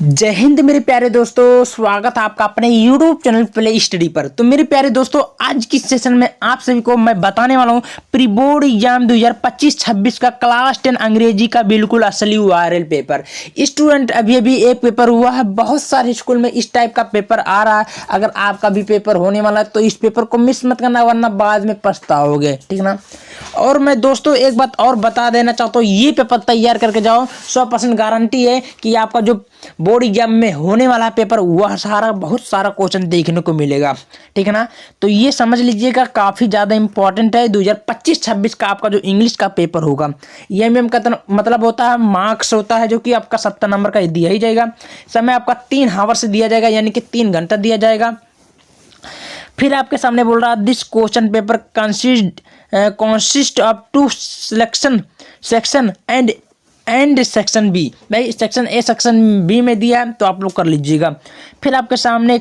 जय हिंद मेरे प्यारे दोस्तों, स्वागत है आपका अपने YouTube चैनल प्ले स्टडी पर। तो मेरे प्यारे दोस्तों, आज की सेशन में आप सभी को मैं बताने वाला हूं प्री बोर्ड एग्जाम 2025-26 का क्लास 10 अंग्रेजी का बिल्कुल असली वायरल पेपर। स्टूडेंट अभी अभी एक पेपर हुआ है, बहुत सारे स्कूल में इस टाइप का पेपर आ रहा है। अगर आपका भी पेपर होने वाला है तो इस पेपर को मिस मत करना, वरना बाद में पछताओगे, ठीक ना। और मैं दोस्तों एक बात और बता देना चाहता हूँ, ये पेपर तैयार करके जाओ, 100% गारंटी है कि आपका जो बोर्ड एग्जाम में होने वाला पेपर वह बहुत सारा क्वेश्चन देखने को मिलेगा, ठीक है ना। तो ये समझ लीजिएगा काफ़ी ज़्यादा इंपॉर्टेंट है। 2025-26 का आपका जो इंग्लिश का पेपर होगा, ये एम का मतलब होता है मार्क्स होता है, जो कि आपका 70 नंबर का दिया ही जाएगा। समय आपका 3 हावर्स दिया जाएगा, यानी कि 3 घंटा दिया जाएगा। फिर आपके सामने बोल रहा है this question paper consist of 2 section and section B. भाई सेक्शन ए सेक्शन बी में दिया है तो आप लोग कर लीजिएगा। फिर आपके सामने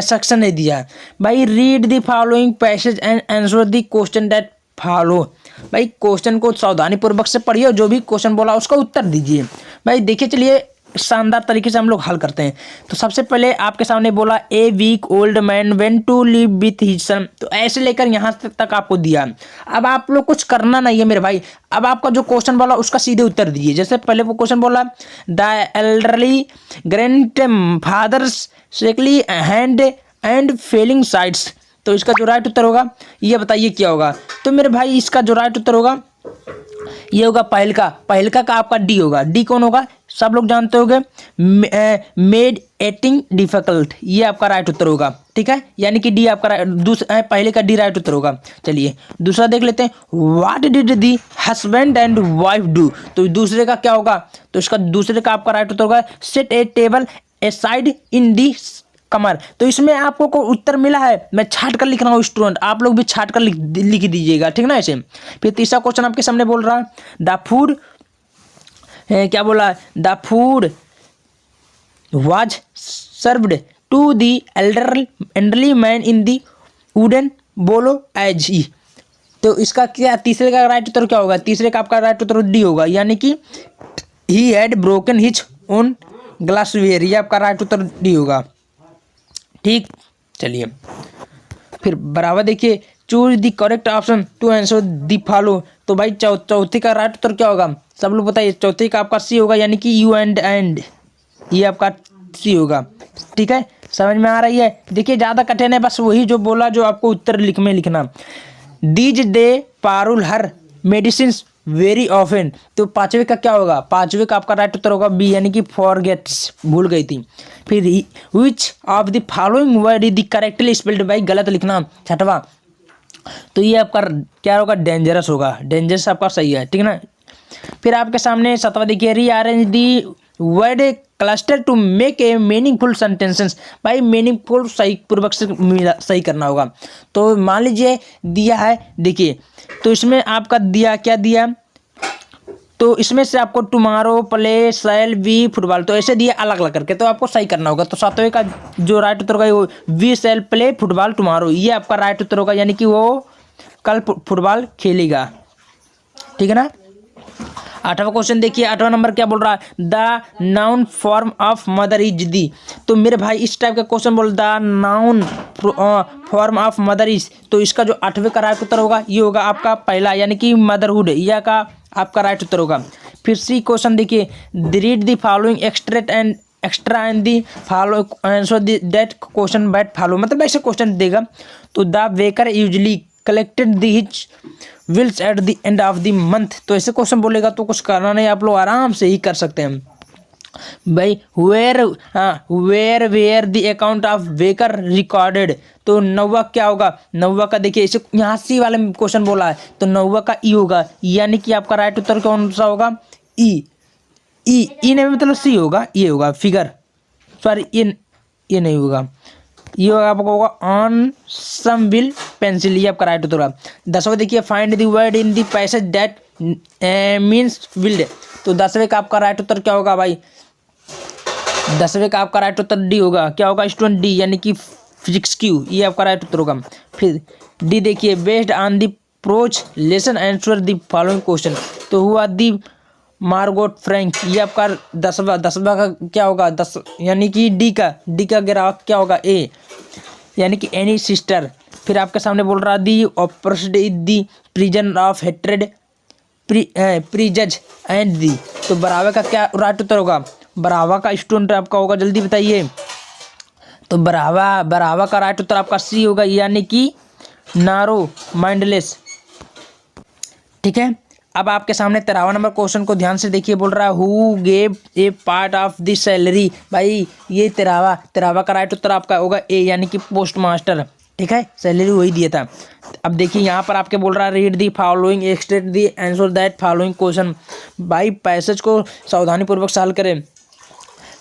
सेक्शन ए दिया है, भाई read the following passage and answer the question that follow. भाई क्वेश्चन को सावधानी पूर्वक से पढ़िए, जो भी क्वेश्चन बोला उसका उत्तर दीजिए। भाई देखिए, चलिए शानदार तरीके से हम लोग हल करते हैं। तो सबसे पहले आपके सामने बोला a weak old man went to live with his son. तो ऐसे लेकर यहाँ तक आपको दिया। अब आप लोग कुछ करना नहीं है मेरे भाई, अब आपका जो क्वेश्चन बोला उसका सीधे उत्तर दीजिए। जैसे पहले वो क्वेश्चन बोला the elderly grandfather's shakily hand and failing sights. तो इसका जो राइट उत्तर होगा ये बताइए क्या होगा। तो मेरे भाई इसका जो राइट उत्तर होगा ये होगा पहल का आपका डी होगा। डी कौन होगा, सब लोग जानते होंगे, मेड एटिंग डिफिकल्ट। ये आपका राइट उत्तर होगा, ठीक है। यानी कि डी आपका पहले का डी राइट उत्तर होगा। चलिए दूसरा देख लेते हैं, what did the husband and wife do. तो दूसरे का क्या होगा, तो इसका दूसरे का आपका राइट उत्तर होगा set a table aside in the corner. तो इसमें आपको को उत्तर मिला है, मैं छाट कर लिख रहा हूँ स्टूडेंट, आप लोग भी छाट कर लिख दीजिएगा, ठीक ना ऐसे। फिर तीसरा क्वेश्चन आपके सामने बोल रहा है द फूड क्या बोला, the food was served to the elderly man in the wooden bowl as ई। तो इसका क्या तीसरे का राइट उत्तर क्या होगा, तीसरे का आपका राइट उत्तर डी होगा, यानी कि he had broken his own glassware. ये आपका राइट उत्तर डी होगा, ठीक। चलिए फिर बराबर देखिए, choose the correct option to answer the follow. तो भाई चौथे का राइट उत्तर क्या होगा, सब लोग बताइए। चौथे का आपका सी होगा, यानी कि यू एंड ये आपका सी होगा, ठीक है। समझ में आ रही है। देखिए ज़्यादा कठिन है, बस वही जो बोला जो आपको उत्तर लिखना। These day Parul her medicine very often. तो पांचवे का क्या होगा, पांचवे का आपका राइट उत्तर होगा बी, यानी कि फॉरगेट्स, भूल गई थी। फिर which of the following word is the correctly spelled, भाई गलत लिखना छठवा। तो ये आपका क्या होगा, डेंजरस होगा, डेंजरस आपका सही है, ठीक ना। फिर आपके सामने सतवा देखिए, rearrange the word cluster to make a meaningful sentences. भाई मीनिंगफुल सही पूर्वक से सही करना होगा। तो मान लीजिए दिया है, देखिए तो इसमें आपका दिया क्या दिया, तो इसमें से आपको tomorrow play shall be football, तो ऐसे दिया अलग अलग करके, तो आपको सही करना होगा। तो सातवें का जो राइट उत्तर होगा वो we shall play football tomorrow, ये आपका राइट उत्तर होगा, यानी कि वो कल फुटबॉल खेलेगा, ठीक है ना। आठवां क्वेश्चन देखिए, 8वां नंबर क्या बोल रहा है, the noun form of mother is the. तो मेरे भाई इस टाइप का क्वेश्चन बोल, the noun form of mother is. तो इसका जो 8वें का राइट उत्तर होगा ये होगा आपका पहला, यानी कि मदरहुड, यह का आपका राइट उत्तर होगा। फिर सी क्वेश्चन देखिए, read the following extra and the follow answer that question bat follow. मतलब ऐसे क्वेश्चन देगा। तो the baker usually collected the his wills at the end of the month. तो ऐसे क्वेश्चन बोलेगा तो कुछ करना नहीं, आप लोग आराम से ही कर सकते हैं भाई। Where the account of baker recorded. तो 9वां क्या होगा, 9वां का देखिए इसे यहाँ सी वाले में क्वेश्चन बोला है, तो 9वां का ई होगा, यानी कि आपका राइट उत्तर कौन सा होगा, ई नहीं मतलब सी होगा, ये होगा फिगर, सॉरी ये नहीं होगा, ये होगा आपको होगा ऑन सम विल पेंसिल, ये आपका राइट उत्तर होगा। 10वां देखिए, find the word in the passage that means willed. तो 10वें का आपका राइट उत्तर क्या होगा भाई, 10वें का आपका राइट उत्तर डी होगा, क्या होगा स्टूडेंट डी, यानी कि फिजिक्स क्यू, ये आपका राइट उत्तर होगा। फिर डी देखिए, based on the approach lesson answer the following question. तो हुआ दी मार्गोट फ्रैंक, ये आपका 10वां का क्या होगा? 10 यानी कि डी का ग्राहक क्या होगा? ए, यानी कि एनी सिस्टर। फिर आपके सामने बोल रहा the oppressed is the prison of hatred prejudice and the. तो बराबर का क्या राइट उत्तर होगा? बराबर का स्टूडेंट आपका होगा, जल्दी बताइए। तो बराबर का राइट उत्तर आपका सी होगा, यानी कि नारो माइंडलेस। ठीक है, अब आपके सामने 13वां नंबर क्वेश्चन को ध्यान से देखिए। बोल रहा है who gave a part of the salary. भाई ये 13वां का राइट उत्तर आपका होगा ए, यानी कि पोस्ट मास्टर। ठीक है, सैलरी वही दिया था। अब देखिए यहाँ पर आपके बोल रहा है read the following extract the answer that following question. भाई पैसेज को सावधानी पूर्वक सॉल्व करें।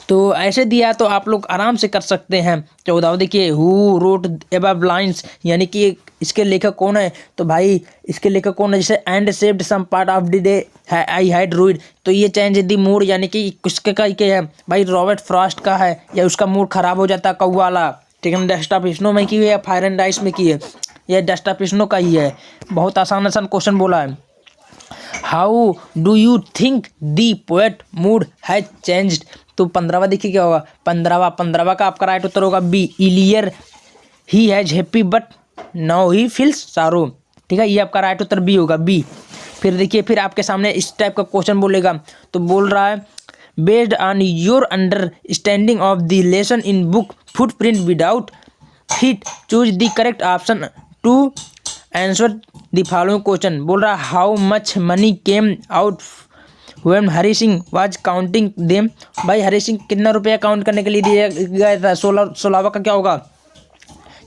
तो ऐसे दिया तो आप लोग आराम से कर सकते हैं। 14 देखिए हु रोट अबव लाइन्स, यानी कि इसके लेखक कौन है? तो भाई इसके लेखक कौन है? जैसे and saved some part of the day I had rude, तो ये चेंज द मूड, यानी कि किसके का है भाई? रॉबर्ट फ्रॉस्ट का है, या उसका मूड खराब हो जाता कौवा वाला। ठीक है, डस्टापिस्नो में की है या फायर एंड आइस में की है? यह डस्टापिस्नो का ही है। बहुत आसान क्वेश्चन बोला है। How do you think the poet mood has changed. तो 15वां देखिए क्या होगा? 15वां का आपका राइट उत्तर होगा B, earlier he has happy but now he feels sorrow. ठीक है, ये आपका राइट उत्तर बी होगा, बी। फिर देखिए, फिर आपके सामने इस टाइप का क्वेश्चन बोलेगा। तो बोल रहा है based on your understanding of the lesson in book footprint without feet choose the correct option to answer the following question. बोल रहा है how much money came out when Hari Singh was counting them. भाई हरी सिंह कितना रुपया काउंट करने के लिए दिया गया था? 16वां का क्या होगा?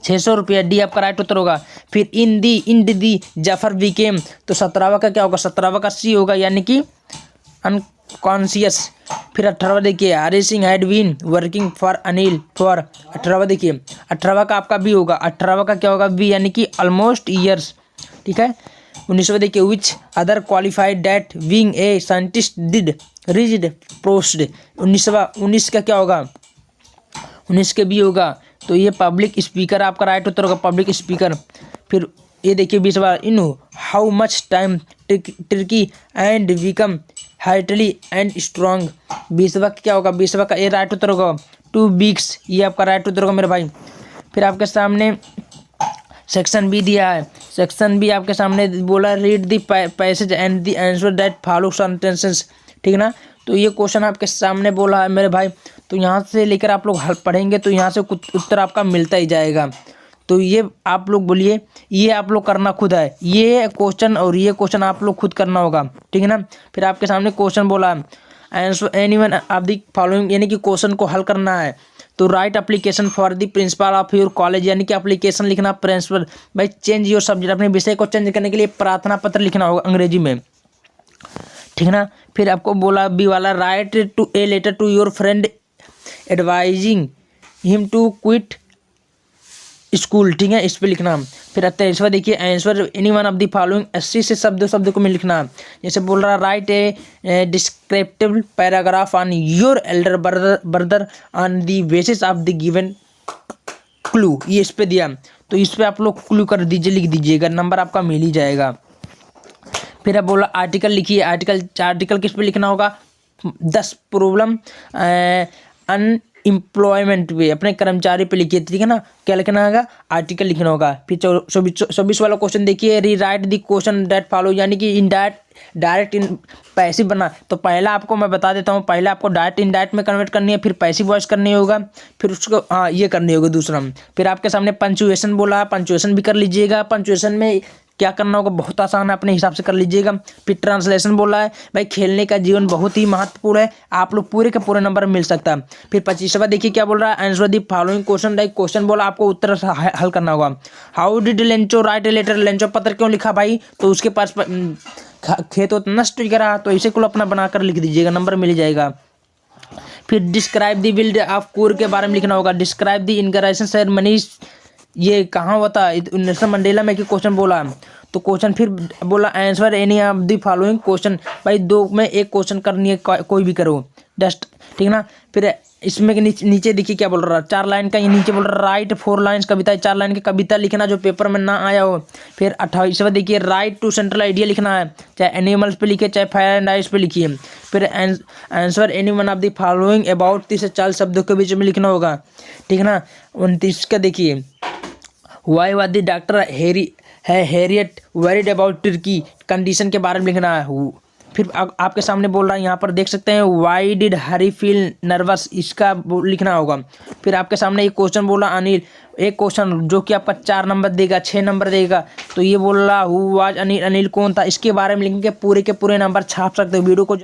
600 रुपया। डी आपका राइट उत्तर होगा। फिर इन दी जफर बिकेम, तो 17वां का क्या होगा? 17वां का सी होगा, यानी कि अनकॉन्शियस। फिर 18वां देखिए Hari Singh had been working for Anil for. 18वां देखिए 18वां का आपका बी होगा। 18वां का क्या होगा? बी, यानी कि ऑलमोस्ट ईयर्स। ठीक है, 19वां देखिए which other qualified that being a scientist did rigid post. 19 का क्या होगा? 19 के बी होगा। तो ये पब्लिक स्पीकर आपका राइट उत्तर होगा, पब्लिक स्पीकर। फिर ये देखिए 20वां in how much time Turkey and become highly and strong. 20वां क्या होगा? 20वां का ये राइट उत्तर होगा 2 वीक्स, ये आपका राइट उत्तर होगा मेरे भाई। फिर आपके सामने सेक्शन बी दिया है। सेक्शन बी आपके सामने बोला read the passage and the answer that follow sentences. ठीक है ना, तो ये क्वेश्चन आपके सामने बोला है मेरे भाई। तो यहाँ से लेकर आप लोग हल पढ़ेंगे तो यहाँ से कुछ उत्तर आपका मिलता ही जाएगा। तो ये आप लोग बोलिए, ये आप लोग करना खुद है, ये क्वेश्चन और ये क्वेश्चन आप लोग खुद करना होगा। ठीक है ना, फिर आपके सामने क्वेश्चन बोला है answer anyone of the following, यानी कि क्वेश्चन को हल करना है। तो right application for the principle of your college, यानी कि एप्लीकेशन लिखना प्रिंसिपल। भाई चेंज योर सब्जेक्ट, अपने विषय को चेंज करने के लिए प्रार्थना पत्र लिखना होगा अंग्रेजी में। ठीक है ना, फिर आपको बोला बी वाला write to a letter to your friend advising him to quit school. ठीक है, इस पे लिखना। फिर 23वां देखिए answer any one of the following 80 से शब्द को में लिखना। जैसे बोल रहा write a descriptive paragraph on your elder brother on the basis of the given clue. ये इस पे दिया, तो इस पे आप लोग क्लू कर दीजिए, लिख दीजिएगा, नंबर आपका मिल ही जाएगा। फिर अब बोला आर्टिकल लिखिए। आर्टिकल किस पे लिखना होगा? 10 प्रॉब्लम अनएम्प्लॉयमेंट पे, अपने कर्मचारी पे लिखिए। ठीक है ना, क्या लिखना होगा? आर्टिकल लिखना होगा। फिर 24 वाला क्वेश्चन देखिए री right the question that follow, यानी कि डायरेक्ट इन पैसिव बना। तो पहला आपको मैं बता देता हूँ, पहले आपको डायरेक्ट इन डायरेक्ट में कन्वर्ट करनी है, फिर पैसिव वॉइस करनी होगा, फिर उसको ये करनी होगी दूसरा। फिर आपके सामने पंचुएशन बोला, पंचुएशन भी कर लीजिएगा। पंचुएशन में क्या करना होगा? बहुत आसान है, अपने हिसाब से कर लीजिएगा। फिर ट्रांसलेशन बोला है भाई खेलने का जीवन बहुत ही महत्वपूर्ण है, आप लोग पूरे के पूरे नंबर मिल सकता है। फिर 25वां देखिए क्या बोल रहा है answer the following question. Like question बोला, आपको उत्तर हल करना होगा। How did Lencho write a letter, Lencho पत्र क्यों लिखा भाई? तो उसके पास खेत तो नष्ट करा, तो इसे को अपना बनाकर लिख दीजिएगा, नंबर मिल जाएगा। फिर डिस्क्राइब दी विल्ड ऑफ कूर के बारे में लिखना होगा। डिस्क्राइब दी इनग्रेशन सेरेमनी, ये कहाँ होता है? नेल्सन मंडेला में क्वेश्चन बोला। तो क्वेश्चन फिर बोला answer any of the following question. भाई 2 में एक क्वेश्चन करनी है, कोई भी करो। जस्ट, ठीक ना। फिर इसमें के नीचे देखिए क्या बोल रहा है, 4 लाइन का ये नीचे बोल रहा है राइट 4 लाइन्स कविता, 4 लाइन की कविता लिखना जो पेपर में ना आया हो। फिर 28वां देखिए राइट टू सेंट्रल आइडिया लिखना है, चाहे एनिमल्स पे लिखिए चाहे फायर एंड आइस पे लिखिए। फिर answer any one of the following about 30 से 40 शब्दों के बीच में लिखना होगा, ठीक ना। 29 का देखिए why was the doctor Harriet worried about Turkey, condition के बारे में लिखना है। फिर आपके सामने बोल रहा है यहाँ पर देख सकते हैं why did Hari feel nervous, इसका लिखना होगा। फिर आपके सामने एक क्वेश्चन बोला अनिल, एक क्वेश्चन जो कि आपका 4 नंबर देगा 6 नंबर देगा, तो ये बोल रहा हु वाज अनिल, अनिल कौन था, इसके बारे में लिखेंगे, पूरे के पूरे नंबर छाप सकते हो। वीडियो को